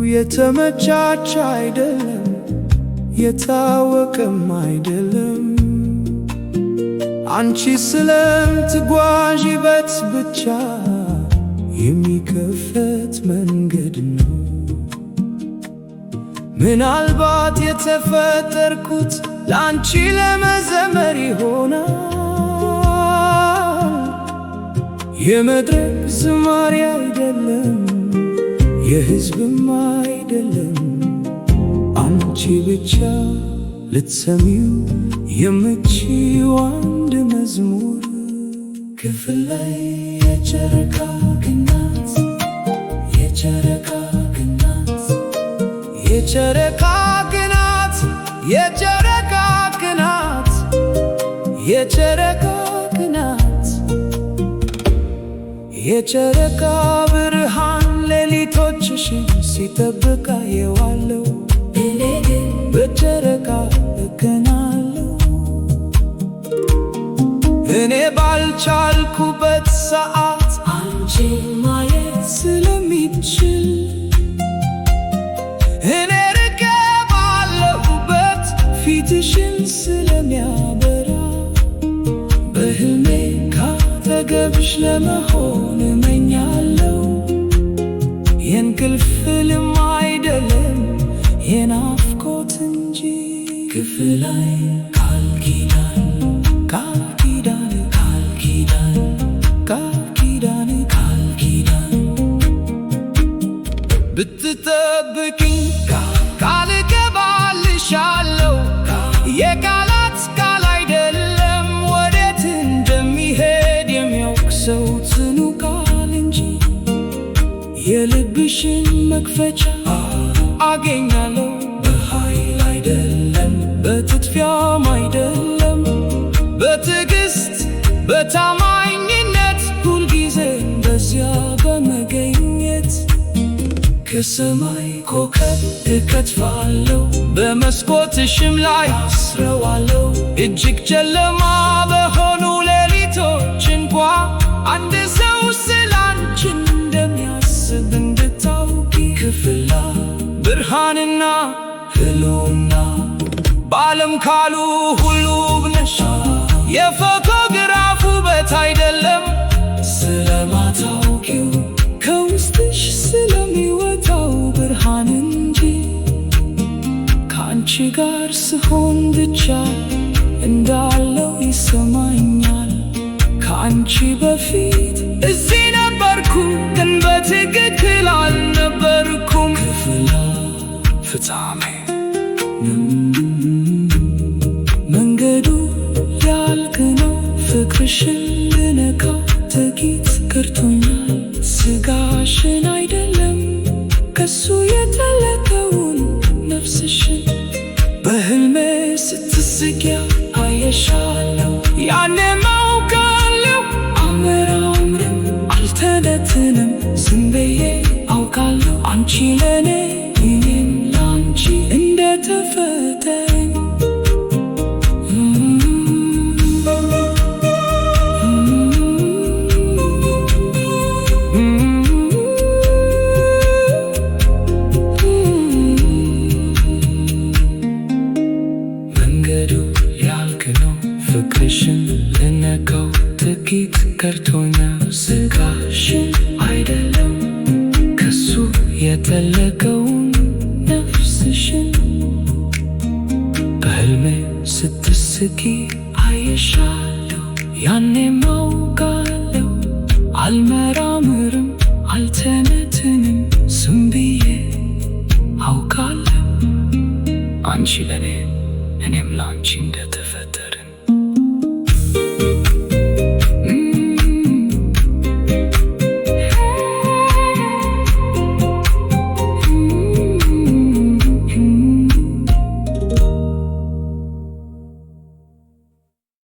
የተመቻቸ አይደለም፣ የታወቀም አይደለም። አንቺ ስለምትጓዢበት ብቻ የሚከፈት መንገድ ነው። ምናልባት የተፈጠርኩት ለአንቺ ለመዘመር ይሆናል። የመድረክ ዝማሬ አይደለም፣ የሕዝብም አይደለም። አንቺ ብቻ ልትሰሚው የምትችይው አንድ መዝሙር። ክፍል ላይ የጨረቃ ግናት፣ የጨረቃ ግናት፣ የጨረቃ ግናት፣ የጨረቃ ግናት፣ የጨረቃ ግናት፣ የጨረቃ ብርሃን ሌሊቶችሽን ሲጠብቅ አየዋለሁ። እኔ ግን በጨረቃ እቀናለሁ። እኔ ባልቻልኩበት ሰዓት አንቺን ማየት ስለሚችል፣ እኔ ርቄ ባለሁበት ፊትሽን ስለሚያበራ፣ በሕልሜ ካጠገብሽ ለመሆን እመኛለሁ። የእንቅልፍ ሕልም አይደለም የናፍቆት እንጂ። ክፍል ላይ ቃል ኪዳን፣ ቃል ኪዳን፣ ቃል ኪዳን፣ ቃል ኪዳን፣ ቃል ኪዳን ብትጠብቂኝ ቃል እገባልሻለሁ። የቃላት ቃል አይደለም ወዴት እንደሚሄድ የሚያውቅ ሰው ጽኑ ቃል እንጂ። የልብሽን መክፈቻ አገኛለሁ በኃይል አይደለም፣ በትጥፊያም አይደለም፣ በትዕግስት በታማኝነት ሁልጊዜ በዚያ በመገኘት። ከሰማይ ኮከብ እከትፋለሁ፣ በመስኮትሽም ላይ አስረዋለሁ። እጅግ ጨለማ በሆኑ ሌሊቶች እንኳ አንድ ሰው ስላንቺ እንደሚያስብ እንድታውቂ። ክፍል ብርሃንና ህልውና በዓለም ካሉ ሁሉ ብነሽ የፎቶግራፍ ውበት አይደለም ስለማታውቂው ከውስጥሽ ስለሚወጣው ብርሃን እንጂ። ከአንቺ ጋር ስሆን ብቻ እንዳለው ይሰማኛል። ከአንቺ በፊት እዚህ ነበርኩ፣ ግን በትክክል አልነበርኩም። ክፍል ፍጻሜ መንገዱ ያልቅ ነው፣ ፍቅርሽን ልነካ ጥቂት ቀርቶኛል። ስጋሽን አይደለም ከሱ የተለከውን ነፍስሽን በሕልሜ ስትስቂያ አየሻለሁ። ያኔ ማውቃለሁ አመራምርም አልተነትንም፣ ዝም ብዬ አውቃለሁ አንቺ ለኔ እኔም ላንቺ እንደተፈጠርን። መንገዱ ያልቅ ነው፣ ፍቅርሽን ልነካው ጥቂት ቀርቶኛል። ስጋሽን አይደለም ከሱ የተለከውን ነፍስሽን በሕልሜ ስትስቂ አየሻለሁ። ያኔ ማውቃለሁ አልመራምርም አልተነትንም፣ ዝም ብዬ አውቃለሁ አንቺ ለኔ